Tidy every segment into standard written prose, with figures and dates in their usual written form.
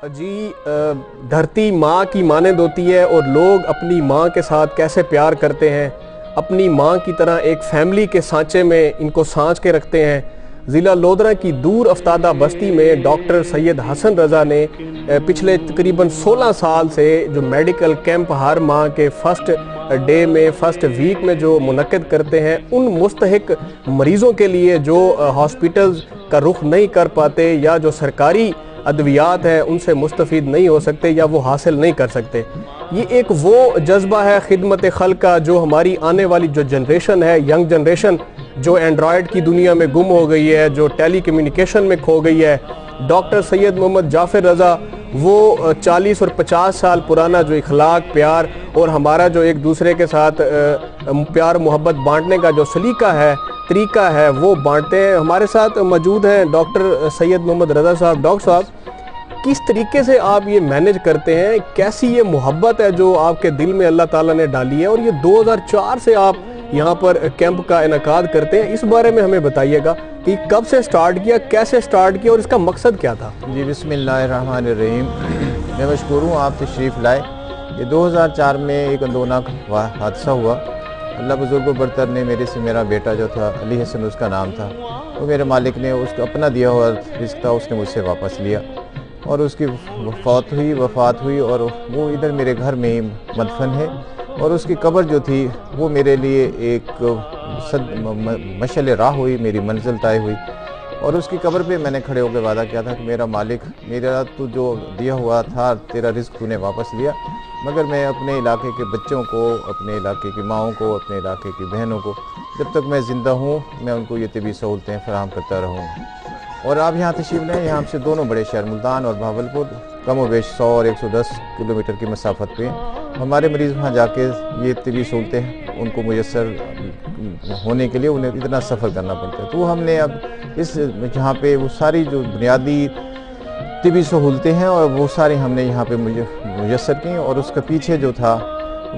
جی دھرتی ماں کی مانند ہوتی ہے اور لوگ اپنی ماں کے ساتھ کیسے پیار کرتے ہیں، اپنی ماں کی طرح ایک فیملی کے سانچے میں ان کو سانچ کے رکھتے ہیں۔ ضلع لودھرا کی دور افتادہ بستی میں ڈاکٹر سید حسن رضا نے پچھلے تقریباً 16 سال سے جو میڈیکل کیمپ ہر ماہ کے فرسٹ ڈے میں فرسٹ ویک میں جو منعقد کرتے ہیں، ان مستحق مریضوں کے لیے جو ہاسپٹلز کا رخ نہیں کر پاتے یا جو سرکاری ادویات ہیں ان سے مستفید نہیں ہو سکتے یا وہ حاصل نہیں کر سکتے، یہ ایک وہ جذبہ ہے خدمت خلق کا جو ہماری آنے والی جو جنریشن ہے، ینگ جنریشن جو اینڈرائڈ کی دنیا میں گم ہو گئی ہے، جو ٹیلی کمیونیکیشن میں کھو گئی ہے۔ ڈاکٹر سید محمد جعفر رضا وہ 40 اور 50 سال پرانا جو اخلاق، پیار اور ہمارا جو ایک دوسرے کے ساتھ پیار محبت بانٹنے کا جو سلیقہ ہے، طریقہ ہے، وہ بانٹتے ہیں۔ ہمارے ساتھ موجود ہیں ڈاکٹر سید محمد رضا صاحب۔ ڈاکٹر صاحب، کس طریقے سے آپ یہ مینج کرتے ہیں؟ کیسی یہ محبت ہے جو آپ کے دل میں اللہ تعالیٰ نے ڈالی ہے، اور یہ 2004 سے آپ یہاں پر کیمپ کا انعقاد کرتے ہیں، اس بارے میں ہمیں بتائیے گا کہ کب سے سٹارٹ کیا، کیسے سٹارٹ کیا اور اس کا مقصد کیا تھا؟ جی بسم اللہ الرحمن الرحیم۔ میں مشکور ہوں آپ تشریف لائے۔ یہ 2004 میں ایک اندوناک حادثہ ہوا۔ اللہ بزرگ و برتر نے میرا بیٹا جو تھا علی حسن اس کا نام تھا، وہ میرے مالک نے اس کا اپنا دیا ہوا رزق تھا، اس نے مجھ سے واپس لیا اور اس کی وفات ہوئی اور وہ ادھر میرے گھر میں ہی مدفن ہے، اور اس کی قبر جو تھی وہ میرے لیے ایک مشعل راہ ہوئی، میری منزل طے ہوئی۔ اور اس کی قبر پہ میں نے کھڑے ہو کے وعدہ کیا تھا کہ میرا مالک، میرا تو جو دیا ہوا تھا تیرا رزق تو نے واپس لیا، مگر میں اپنے علاقے کے بچوں کو، اپنے علاقے کی ماؤں کو، اپنے علاقے کی بہنوں کو جب تک میں زندہ ہوں میں ان کو یہ طبی سہولتیں فراہم کرتا رہوں۔ اور آپ یہاں تشریف لیں، یہاں سے دونوں بڑے شہر ملتان اور بہاولپور کم و بیش 100 اور 110 کلومیٹر کی مسافت پہ ہمارے مریض وہاں جا کے یہ طبی سہولتیں ان کو میسر ہونے کے لیے انہیں اتنا سفر کرنا پڑتا ہے۔ تو ہم نے اب اس جہاں پہ وہ ساری جو بنیادی طبی سہولتیں ہیں اور وہ ساری ہم نے یہاں پہ میسر کی، اور اس کا پیچھے جو تھا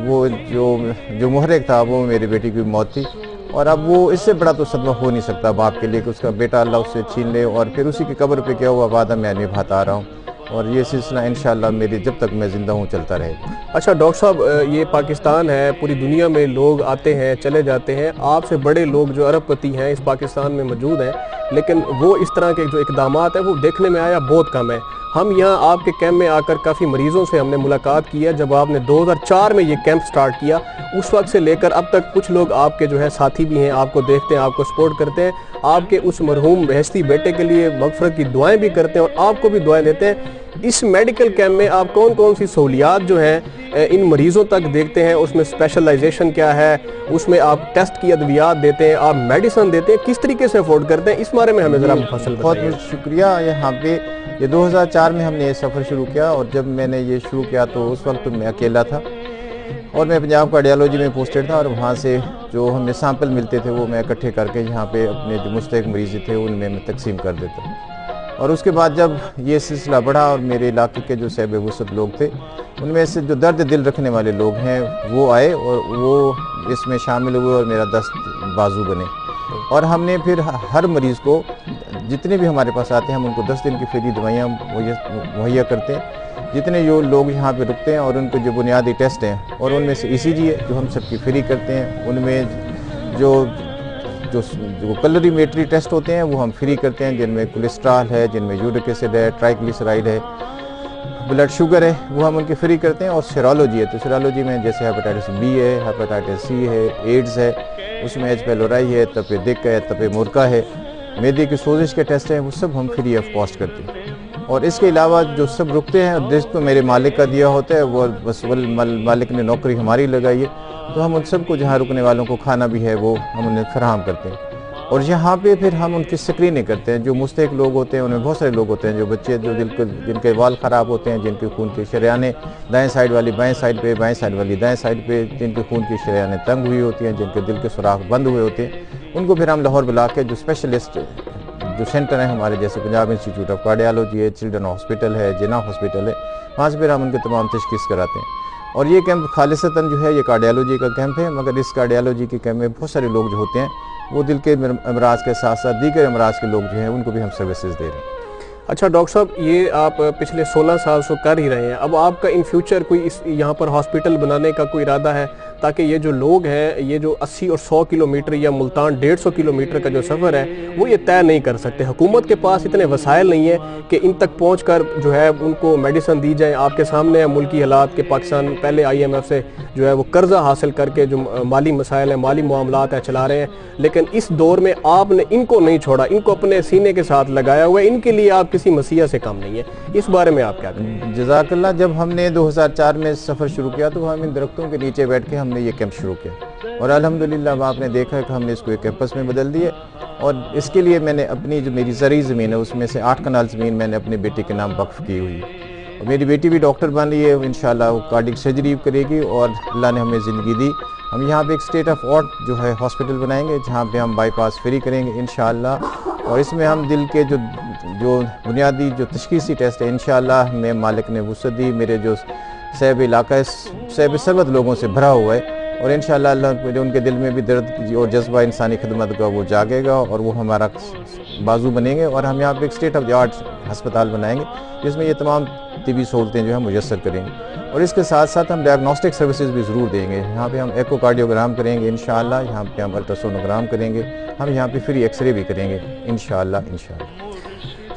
وہ جو محرک تھا وہ میری بیٹی کی موت تھی، اور اب وہ اس سے بڑا تو صدمہ ہو نہیں سکتا باپ کے لیے کہ اس کا بیٹا اللہ اس سے چھین لے، اور پھر اسی کی قبر پہ کیا ہوا وعدہ میں نبھاتا آ رہا ہوں، اور یہ سلسلہ انشاءاللہ میری جب تک میں زندہ ہوں چلتا رہے گا۔ اچھا ڈاکٹر صاحب، یہ پاکستان ہے، پوری دنیا میں لوگ آتے ہیں چلے جاتے ہیں، آپ سے بڑے لوگ جو ارب پتی ہیں اس پاکستان میں موجود ہیں، لیکن وہ اس طرح کے جو اقدامات ہیں وہ دیکھنے میں آیا بہت کم ہے۔ ہم یہاں آپ کے کیمپ میں آ کر کافی مریضوں سے ہم نے ملاقات کی ہے، جب آپ نے 2004 میں یہ کیمپ سٹارٹ کیا اس وقت سے لے کر اب تک کچھ لوگ آپ کے جو ہے ساتھی بھی ہیں، آپ کو دیکھتے ہیں، آپ کو سپورٹ کرتے ہیں، آپ کے اس مرحوم بہشتی بیٹے کے لیے مغفرت کی دعائیں بھی کرتے ہیں اور آپ کو بھی دعائیں دیتے ہیں۔ اس میڈیکل کیمپ میں آپ کون کون سی سہولیات جو ہیں ان مریضوں تک دیکھتے ہیں؟ اس میں اسپیشلائزیشن کیا ہے؟ اس میں آپ ٹیسٹ کی ادویات دیتے ہیں، آپ میڈیسن دیتے ہیں، کس طریقے سے افورڈ کرتے ہیں؟ اس بارے میں ہمیں ذرا مفصل بتائیے۔ بہت شکریہ۔ یہاں پہ یہ 2004 میں ہم نے یہ سفر شروع کیا، اور جب میں نے یہ شروع کیا تو اس وقت میں اکیلا تھا، اور میں پنجاب کارڈیالوجی میں پوسٹڈ تھا، اور وہاں سے جو ہمیں سیمپل ملتے تھے وہ میں اکٹھے کر کے یہاں پہ اپنے جو مستحق مریض تھے ان میں تقسیم کر دیتا۔ اور اس کے بعد جب یہ سلسلہ بڑھا اور میرے علاقے کے جو صاحب وسعت لوگ تھے ان میں سے جو درد دل رکھنے والے لوگ ہیں وہ آئے اور وہ اس میں شامل ہوئے اور میرا دست بازو بنے، اور ہم نے پھر ہر مریض کو جتنے بھی ہمارے پاس آتے ہیں ہم ان کو 10 دن کی فری دوائیاں مہیا کرتے ہیں، جتنے جو لوگ یہاں پہ رکتے ہیں، اور ان کے جو بنیادی ٹیسٹ ہیں، اور ان میں سے ECG ہے جو ہم سب کی فری کرتے ہیں، ان میں جو کلوریمیٹری ٹیسٹ ہوتے ہیں وہ ہم فری کرتے ہیں، جن میں کولیسٹرال ہے، جن میں یورک ایسڈ ہے، ٹرائیگلیسرائڈ ہے، بلڈ شوگر ہے، وہ ہم ان کی فری کرتے ہیں، اور سیرولوجی ہے تو سیرولوجی میں جیسے ہیپاٹائٹس B ہے، ہیپاٹائٹس C ہے، ایڈز ہے، اس میں H پیلورائی ہے، تپ دق ہے، تپ مرکا ہے، معدے کی سوزش کے ٹیسٹ ہیں، وہ سب ہم فری آف کاسٹ کرتے ہیں۔ اور اس کے علاوہ جو سب رکتے ہیں رزق تو میرے مالک کا دیا ہوتا ہے، وہ بس مالک نے نوکری ہماری لگائی ہے، تو ہم ان سب کو جہاں رکنے والوں کو کھانا بھی ہے وہ ہم انہیں فراہم کرتے ہیں، اور یہاں پہ پھر ہم ان کی اسکریننگ کرتے ہیں۔ جو مستحق لوگ ہوتے ہیں ان میں بہت سارے لوگ ہوتے ہیں، جو بچے جو جن کے وال خراب ہوتے ہیں، جن کے خون کی شریانیں دائیں سائڈ والی بائیں سائڈ پہ، بائیں سائڈ والی دائیں سائڈ پہ، جن کے خون کی شریانیں تنگ ہوئی ہوتی ہیں، جن کے دل کے سوراخ بند ہوئے ہوتے ہیں، ان کو پھر ہم لاہور بلا کے جو اسپیشلسٹ جو سینٹر ہیں ہمارے، جیسے پنجاب انسٹیٹیوٹ آف کارڈیالوجی ہے، چلڈرن ہاسپٹل ہے، جناح ہاسپٹل ہے، وہاں سے پھر ہم ان کے تمام تشخیص کراتے ہیں۔ اور یہ کیمپ خالصتاً جو ہے یہ کارڈیالوجی کا کیمپ ہے، مگر اس کارڈیالوجی کے کیمپ میں بہت سارے لوگ جو ہوتے ہیں وہ دل کے امراض کے ساتھ ساتھ دیگر امراض کے لوگ جو ہیں ان کو بھی ہم سروسز دے رہے ہیں۔ اچھا ڈاکٹر صاحب، یہ آپ پچھلے 16 سال سے کر ہی رہے ہیں، اب آپ کا ان فیوچر کوئی یہاں پر ہاسپٹل بنانے کا کوئی ارادہ ہے تاکہ یہ جو لوگ ہیں، یہ جو 80 اور 100 کلومیٹر یا ملتان 150 کلومیٹر کا جو سفر ہے وہ یہ طے نہیں کر سکتے، حکومت کے پاس اتنے وسائل نہیں ہیں کہ ان تک پہنچ کر جو ہے ان کو میڈیسن دی جائے؟ آپ کے سامنے ہے ملکی حالات کہ پاکستان پہلے IMF سے جو ہے وہ قرضہ حاصل کر کے جو مالی مسائل ہیں، مالی معاملات ہیں، چلا رہے ہیں، لیکن اس دور میں آپ نے ان کو نہیں چھوڑا، ان کو اپنے سینے کے ساتھ لگایا ہوا ہے، ان کے لیے آپ کسی مسیح سے کم نہیں ہے، اس بارے میں آپ کیا کہیں؟ جزاک اللہ. جب ہم نے 2004 میں سفر شروع کیا تو ہم ان درختوں کے نیچے بیٹھ کے ہم نے یہ کیمپ شروع کیا، اور الحمدللہ اب آپ نے دیکھا ہے کہ ہم نے اس کو ایک کیمپس میں بدل دیے. اور اس کے لیے میں نے اپنی جو میری زرعی زمین ہے اس میں سے 8 کنال زمین میں نے اپنے بیٹے کے نام وقف کی ہوئی ہے، اور میری بیٹی بھی ڈاکٹر بن رہی ہے، انشاءاللہ وہ کارڈک سرجری کرے گی، اور اللہ نے ہمیں زندگی دی. ہم یہاں پہ ایک اسٹیٹ آف آرٹ جو ہے ہاسپٹل بنائیں گے جہاں پہ ہم بائی پاس فری کریں گے انشاءاللہ، اور اس میں ہم دل کے جو بنیادی جو تشخیصی ٹیسٹ ہے انشاءاللہ ہمیں مالک نے وسعت دی. میرے جو صاحب علاقہ ہے صاحب ثروت لوگوں سے بھرا ہوا ہے، اور انشاءاللہ اللہ ان کے دل میں بھی درد اور جذبہ انسانی خدمت کا وہ جاگے گا، اور وہ ہمارا بازو بنیں گے. اور ہم یہاں پہ ایک اسٹیٹ آف دی آرٹ ہسپتال بنائیں گے جس میں یہ تمام طبی سہولتیں جو ہیں میسر کریں گے، اور اس کے ساتھ ساتھ ہم ڈائگنوسٹک سروسز بھی ضرور دیں گے. یہاں پہ ہم ایکو کارڈیوگرام کریں گے انشاءاللہ، یہاں پہ ہم الٹراسونوگرام کریں گے، ہم یہاں پہ فری ایکس رے بھی کریں گے انشاءاللہ.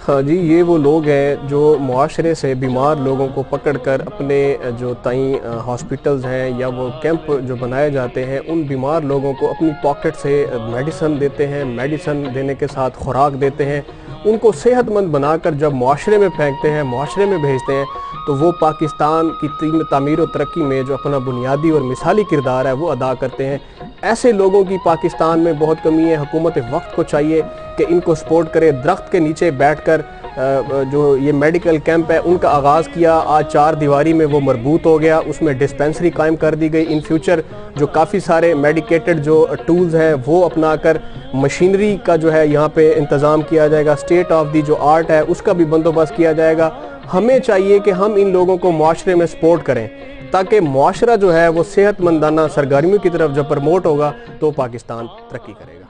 ہاں جی، یہ وہ لوگ ہیں جو معاشرے سے بیمار لوگوں کو پکڑ کر اپنے جو تئیں ہاسپٹلز ہیں یا وہ کیمپ جو بنائے جاتے ہیں ان بیمار لوگوں کو اپنی پاکٹ سے میڈیسن دیتے ہیں، میڈیسن دینے کے ساتھ خوراک دیتے ہیں، ان کو صحت مند بنا کر جب معاشرے میں پھینکتے ہیں، معاشرے میں بھیجتے ہیں، تو وہ پاکستان کی تعمیر و ترقی میں جو اپنا بنیادی اور مثالی کردار ہے وہ ادا کرتے ہیں. ایسے لوگوں کی پاکستان میں بہت کمی ہے. حکومت وقت کو چاہیے کہ ان کو سپورٹ کرے. درخت کے نیچے بیٹھ کر جو یہ میڈیکل کیمپ ہے ان کا آغاز کیا، آج 4 دیواری میں وہ مربوط ہو گیا، اس میں ڈسپینسری قائم کر دی گئی. ان فیوچر جو کافی سارے میڈیکیٹڈ جو ٹولز ہیں وہ اپنا کر مشینری کا جو ہے یہاں پہ انتظام کیا جائے گا، اسٹیٹ آف دی جو آرٹ ہے اس کا بھی بندوبست کیا جائے گا. ہمیں چاہیے کہ ہم ان لوگوں کو معاشرے میں سپورٹ کریں تاکہ معاشرہ جو ہے وہ صحت مندانہ سرگرمیوں کی طرف جب پرموٹ ہوگا تو پاکستان ترقی کرے گا.